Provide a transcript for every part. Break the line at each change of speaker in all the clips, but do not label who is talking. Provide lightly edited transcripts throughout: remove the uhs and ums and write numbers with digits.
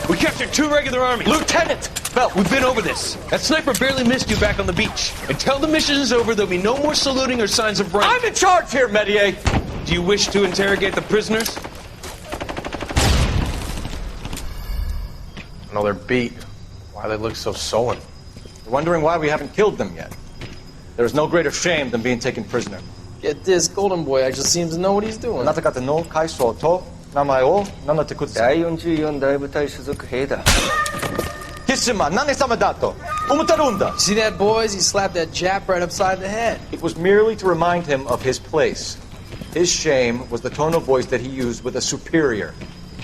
We captured 2 regular armies.
Lieutenant!
Phelps, we've been over this. That sniper barely missed you back on the beach. Until the mission is over, there'll be no more saluting or signs of rank.
I'm in charge here, Medier!
Do you wish to interrogate the prisoners?
No, they're beat. Why they look so sullen? They're wondering why we haven't killed them yet. There is no greater shame than being taken prisoner.
Get this, Golden Boy actually seems to know what he's doing.
あなた方の階層と名前を名乗ってください。
第44大部隊所属兵だ。
キスマ何様だと思ってるんだ。
See that, boys? He slapped that Jap right upside the head.
It was merely to remind him of his place. His shame was the tone of voice that he used with a superior.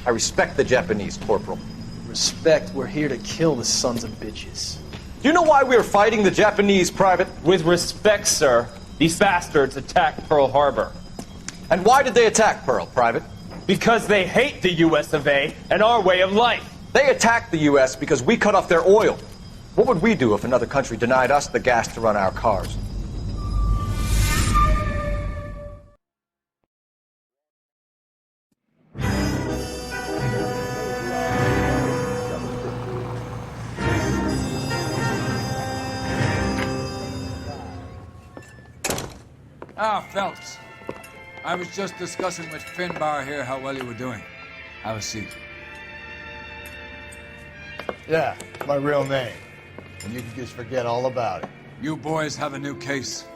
I respect the Japanese, Corporal.
Respect, we're here to kill the sons of bitches.
Do you know why we are fighting the Japanese, Private?
With respect, sir, these bastards attacked Pearl Harbor.
And why did they attack Pearl, Private?
Because they hate the US of A and our way of life.
They attacked the U.S. because we cut off their oil. What would we do if another country denied us the gas to run our cars?
Ah, Phelps. I was just discussing with Finbar here how well you were doing. Have a seat.
Yeah, my real name. And you can just forget all about it.
You boys have a new case.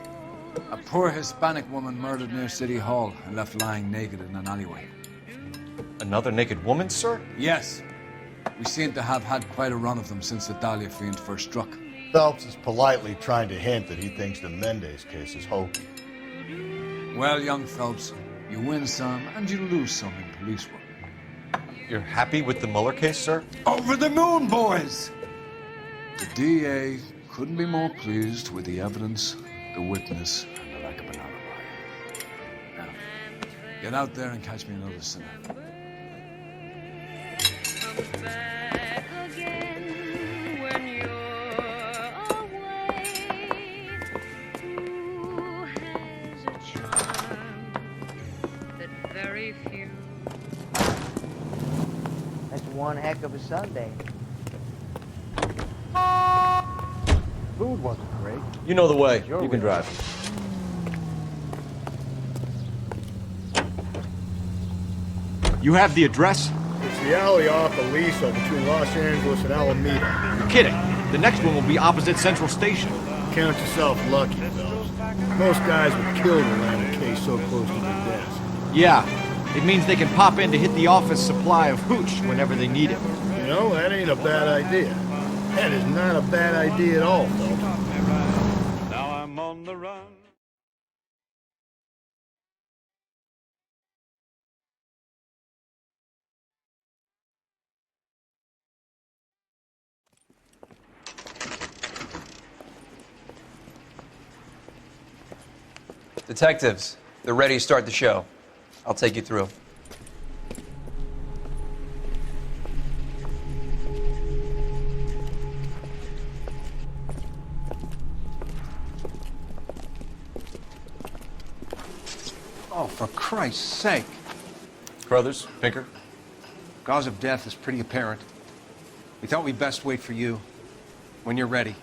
A poor Hispanic woman murdered near City Hall and left lying naked in an alleyway.
Another naked woman, sir?
Yes. We seem to have had quite a run of them since the Dahlia fiend first struck.
Phelps is politely trying to hint that he thinks the Mendez case is hokey.
Well, young Phelps, you win some and you lose some in police work.
You're happy with the Mueller case, sir?
Over the moon, boys! The DA couldn't be more pleased with the evidence, the witness, and the lack of an alibi. Now, get out there and catch me another sinner.
That's one heck of a Sunday.
Food wasn't great.
You know the way. You can drive.
You have the address?
It's the alley off Aliso between Los Angeles and Alameda.
You're kidding. The next one will be opposite Central Station.
Count yourself lucky, Phelps. Most guys would kill to land a case so close to their desk.
Yeah, it means they can pop in to hit the office supply of hooch whenever they need it.
You know, that ain't a bad idea. That is not a bad idea at all, Phelps.
Now I'm on the run.
Detectives, they're ready to start the show. I'll take you through.
Oh, for Christ's sake.
Brothers, Pinker.
Cause of death is pretty apparent. We thought we'd best wait for you when you're ready.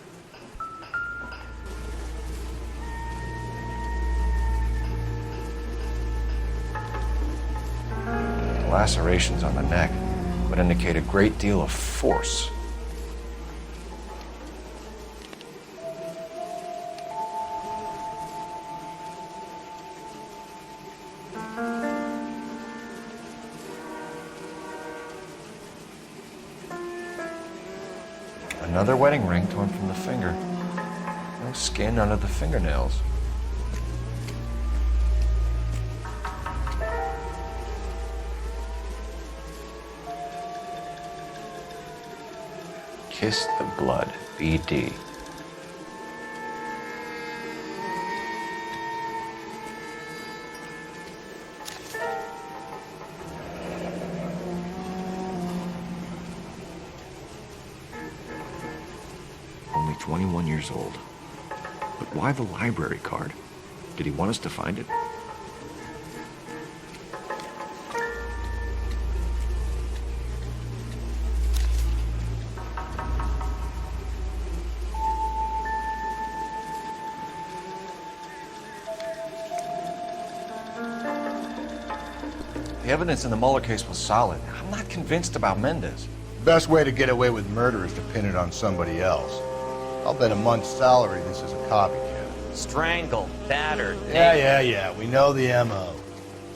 Lacerations on the neck would indicate a great deal of force. Another wedding ring torn from the finger. No skin under the fingernails. Kiss the blood, BD. Only 21 years old. But why the library card? Did he want us to find it? The evidence in the Mueller case was solid. I'm not convinced about Mendez.
The best way to get away with murder is to pin it on somebody else. I'll bet a month's salary this is a copycat.
Strangled, battered.
Yeah. We know the M.O.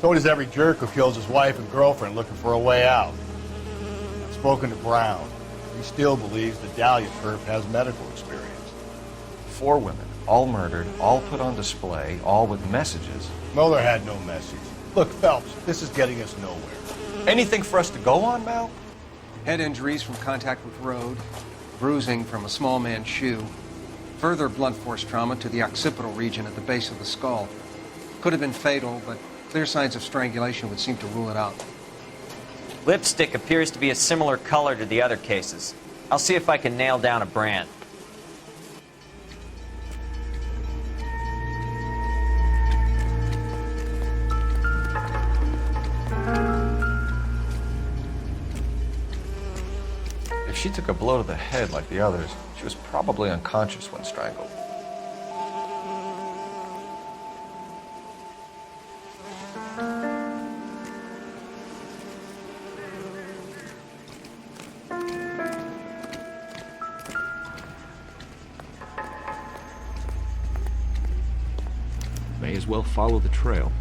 So does every jerk who kills his wife and girlfriend looking for a way out. I've spoken to Brown. He still believes the Dahlia perp has medical experience.
4 women, all murdered, all put on display, all with messages.
Mueller had no message. Look, Phelps, this is getting us nowhere.
Anything for us to go on, Mal?
Head injuries from contact with road, bruising from a small man's shoe, further blunt force trauma to the occipital region at the base of the skull. Could have been fatal, but clear signs of strangulation would seem to rule it out.
Lipstick appears to be a similar color to the other cases. I'll see if I can nail down a brand.
If she took a blow to the head like the others, she was probably unconscious when strangled.
May as well follow the trail.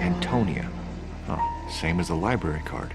Antonia. Oh, same as the library card.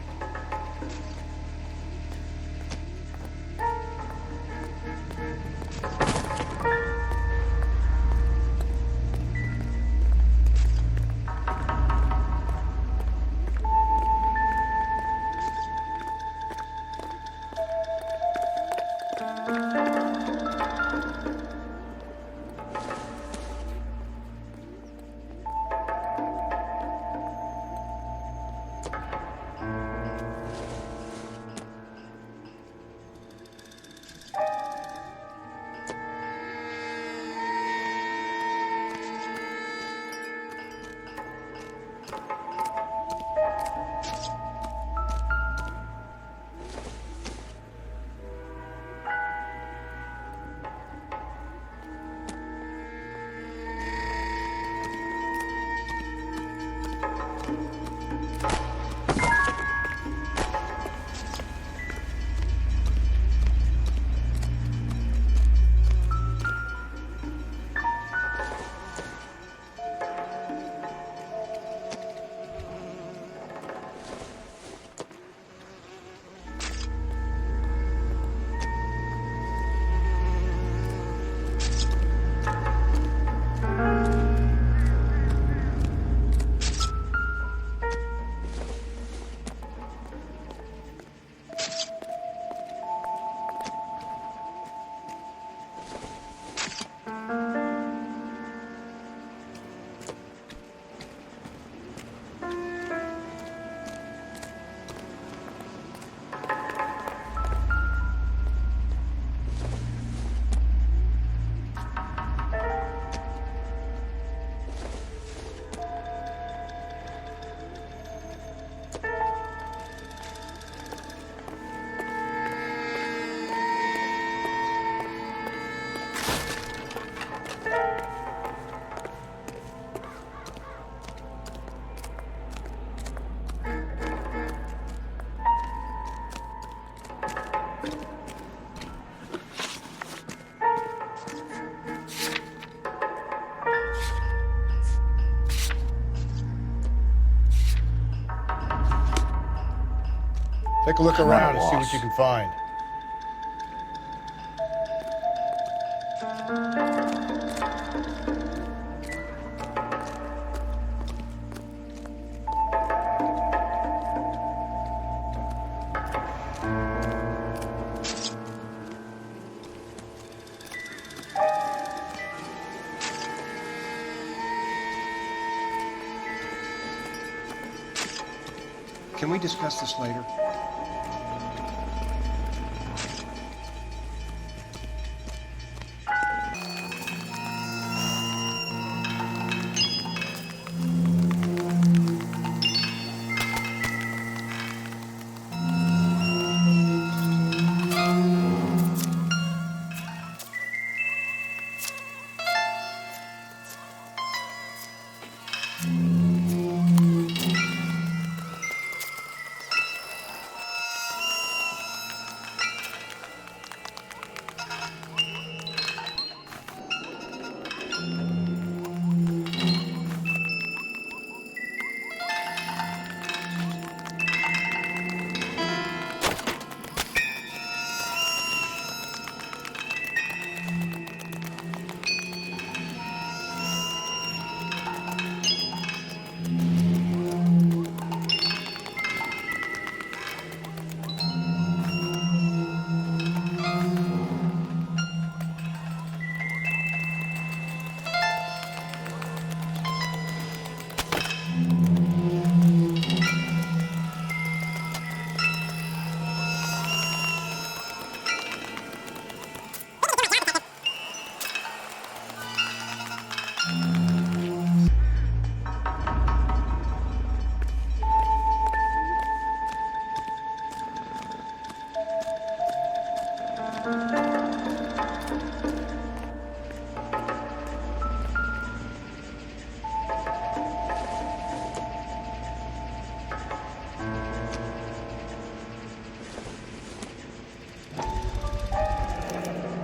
Take a look around and see what you can find.
Can we discuss this later?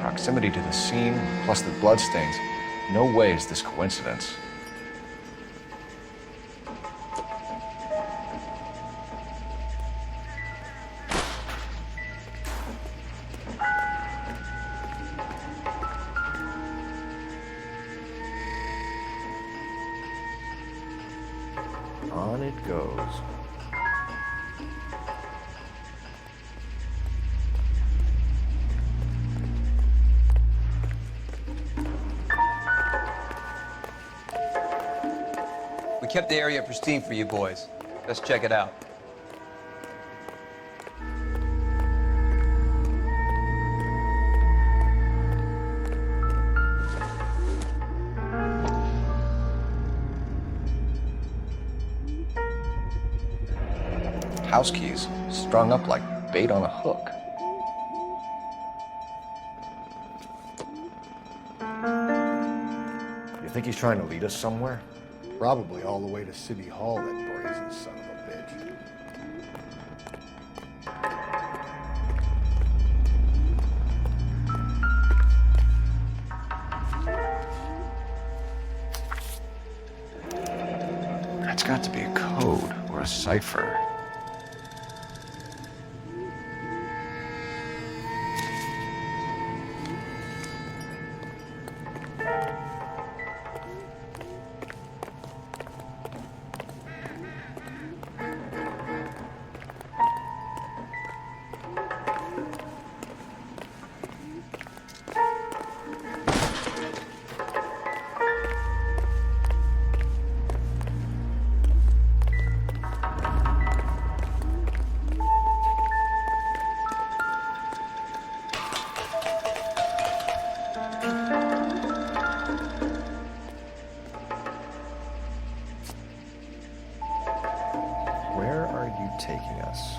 Proximity to the scene, plus the bloodstains. No way is this coincidence.
On it goes.
We kept the area pristine for you boys. Let's check it out.
House keys, strung up like bait on a hook.
You think he's trying to lead us somewhere?
Probably all the way to City Hall, that brazen son of a bitch.
That's got to be a code or a cipher.
Where are you taking us?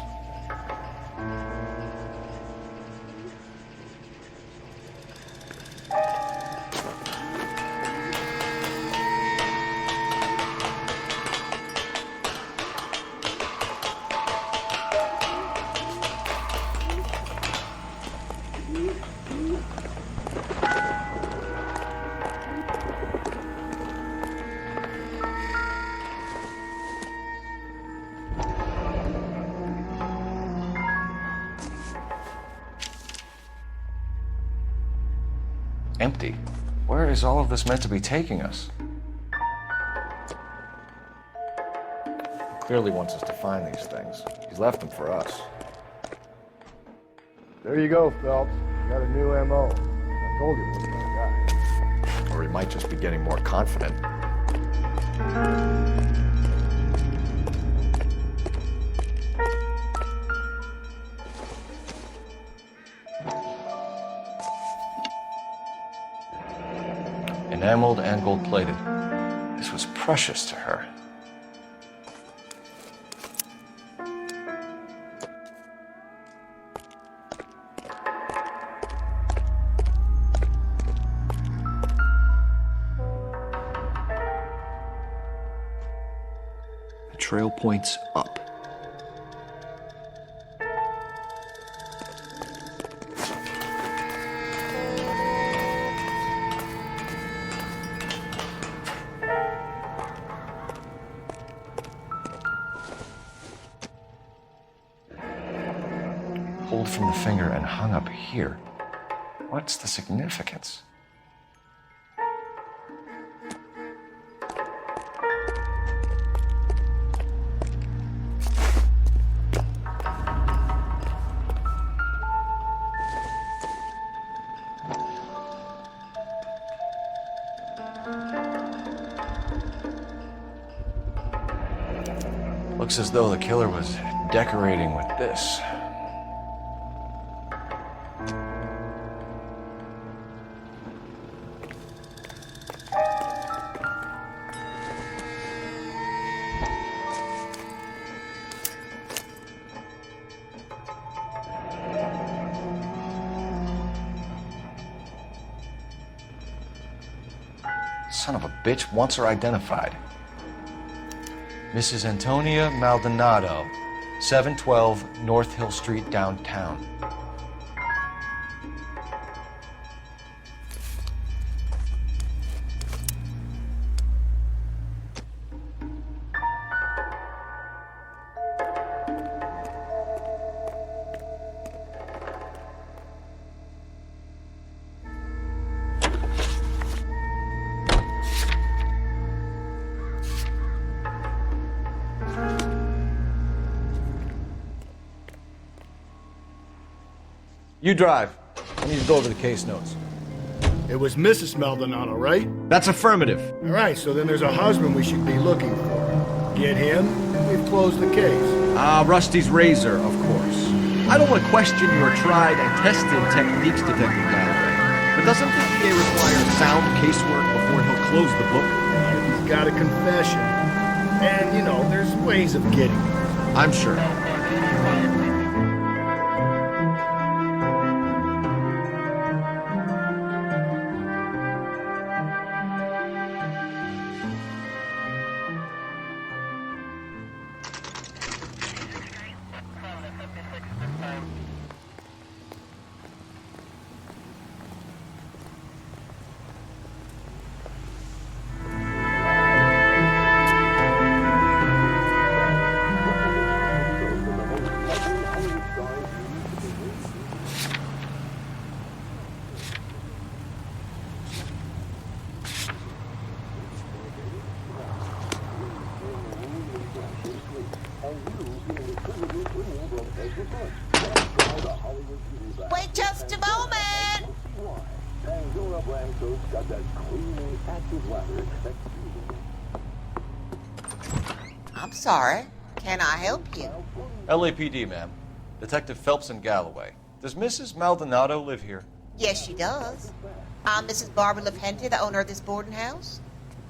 Empty. Where is all of this meant to be taking us?
He clearly wants us to find these things. He's left them for us.
There you go, Phelps. You got a new M.O. I told you it wasn't our guy.
Or he might just be getting more confident.
Enameled and gold-plated. This was precious to her. The trail points up. Pulled from the finger and hung up here. What's the significance? Looks as though the killer was decorating with this. Son of a bitch wants her identified. Mrs. Antonia Maldonado, 712 North Hill Street, downtown. You drive. I need to go over the case notes.
It was Mrs. Maldonado, right?
That's affirmative.
All right, so then there's a husband we should be looking for. Get him, we've closed the case.
Rusty's razor, of course. I don't want to question your tried and tested techniques, Detective Galloway. But doesn't the DA require sound casework before he'll close the book?
He's got a confession. And, you know, there's ways of getting it.
I'm sure.
Wait just a moment! I'm sorry. Can I help you?
LAPD, ma'am. Detective Phelps and Galloway. Does Mrs. Maldonado live here?
Yes, she does. I'm Mrs. Barbara LaPente, the owner of this boarding house.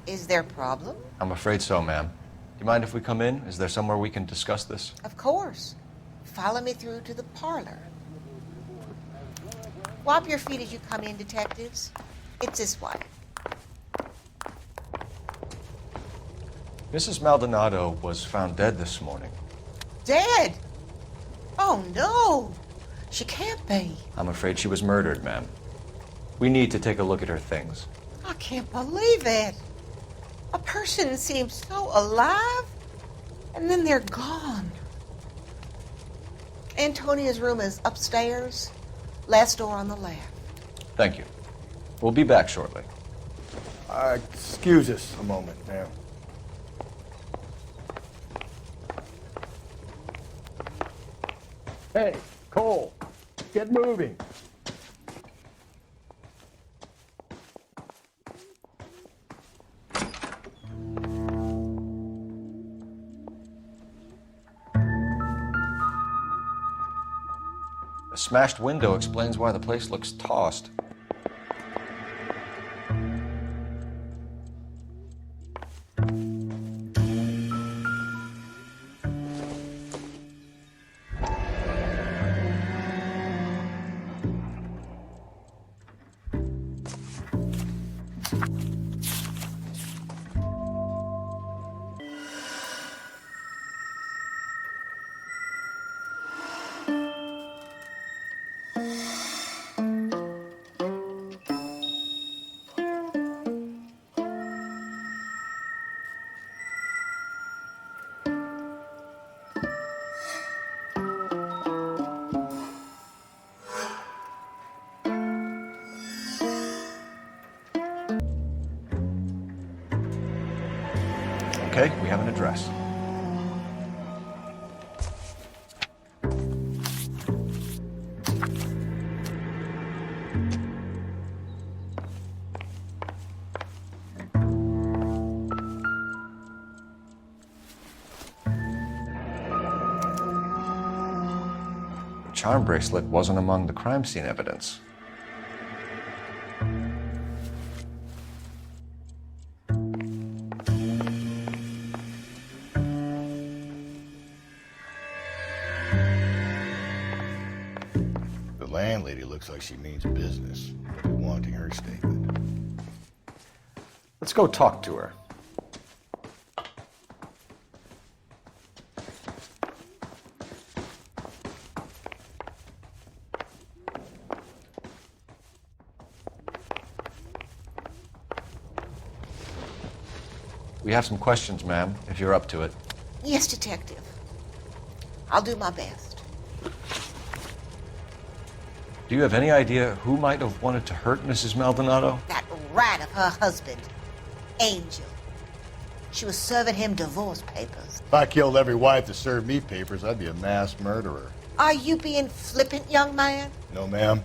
Is there a problem?
I'm afraid so, ma'am. Do you mind if we come in? Is there somewhere we can discuss this?
Of course. Follow me through to the parlor. Wipe your feet as you come in, detectives. It's this way.
Mrs. Maldonado was found dead this morning.
Dead? Oh, no. She can't be.
I'm afraid she was murdered, ma'am. We need to take a look at her things.
I can't believe it. A person seems so alive, and then they're gone. Antonia's room is upstairs, last door on the left.
Thank you. We'll be back shortly.
Excuse us a moment, ma'am. Hey, Cole, get moving.
A smashed window explains why the place looks tossed. Okay, we have an address. The charm bracelet wasn't among the crime scene evidence.
Landlady looks like she means business. We'll be wanting her statement.
Let's go talk to her. We have some questions, ma'am, if you're up to it.
Yes, Detective. I'll do my best.
Do you have any idea who might have wanted to hurt Mrs. Maldonado?
That rat of her husband, Angel. She was serving him divorce papers.
If I killed every wife that served me papers, I'd be a mass murderer.
Are you being flippant, young man?
No, ma'am.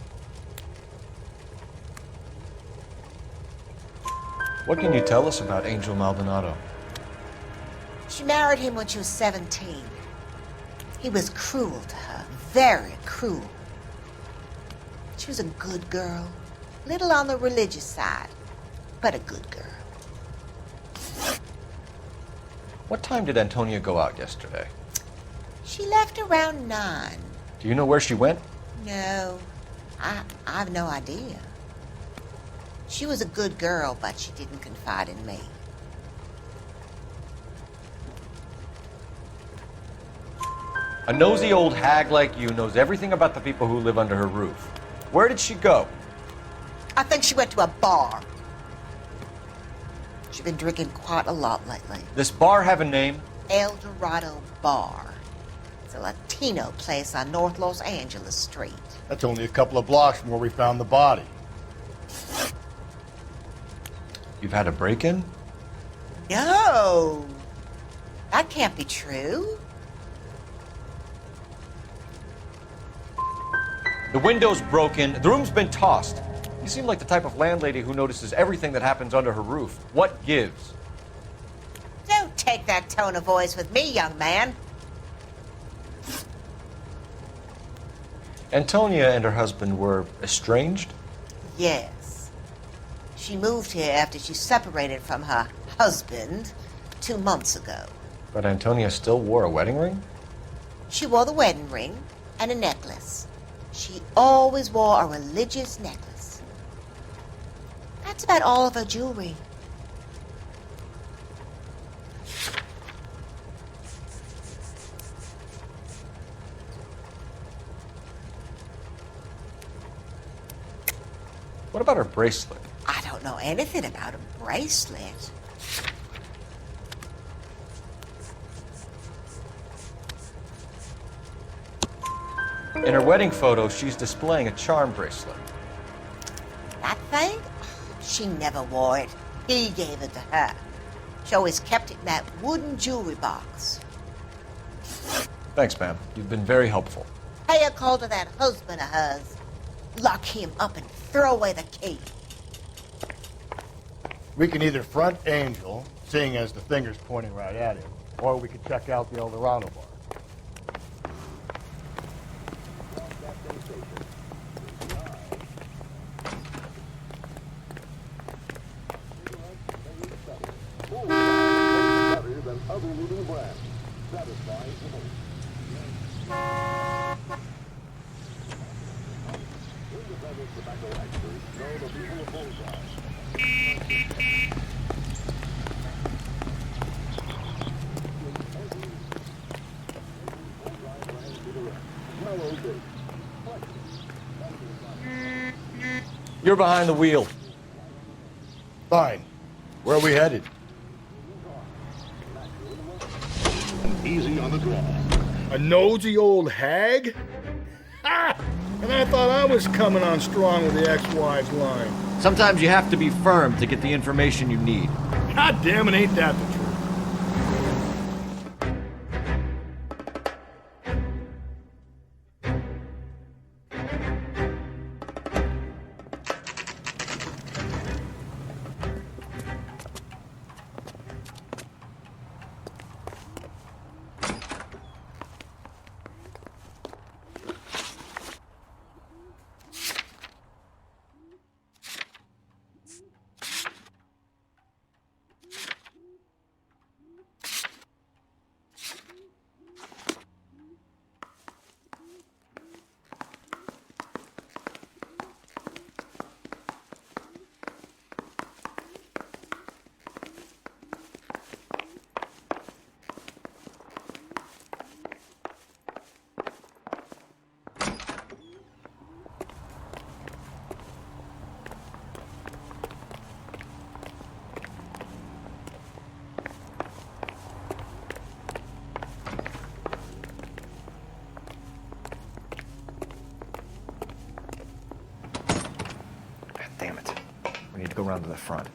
What can you tell us about Angel Maldonado?
She married him when she was 17. He was cruel to her, very cruel. She was a good girl, little on the religious side, but a good girl.
What time did Antonia go out yesterday?
She left around 9.
Do you know where she went?
No, I have no idea. She was a good girl, but she didn't confide in me.
A nosy old hag like you knows everything about the people who live under her roof. Where did she go?
I think she went to a bar. She's been drinking quite a lot lately.
This bar have a name?
El Dorado Bar. It's a Latino place on North Los Angeles Street.
That's only a couple of blocks from where we found the body.
You've had a break-in?
No! That can't be true.
The window's broken, the room's been tossed. You seem like the type of landlady who notices everything that happens under her roof. What gives?
Don't take that tone of voice with me, young man.
Antonia and her husband were estranged?
Yes. She moved here after she separated from her husband 2 months ago.
But Antonia still wore a wedding ring?
She wore the wedding ring and a necklace. She always wore a religious necklace. That's about all of her jewelry.
What about her bracelet?
I don't know anything about a bracelet.
In her wedding photo, she's displaying a charm bracelet.
That thing? She never wore it. He gave it to her. She always kept it in that wooden jewelry box.
Thanks, ma'am. You've been very helpful.
Pay a call to that husband of hers. Lock him up and throw away the key.
We can either front Angel, seeing as the finger's pointing right at him, or we could check out the El Dorado bar.
You're behind the wheel.
Fine. Where are we headed?
Easy on the draw.
A nosy old hag? Ha! And I thought I was coming on strong with the ex-wives line.
Sometimes you have to be firm to get the information you need.
God damn it, ain't that the truth?
We need to go around to the front.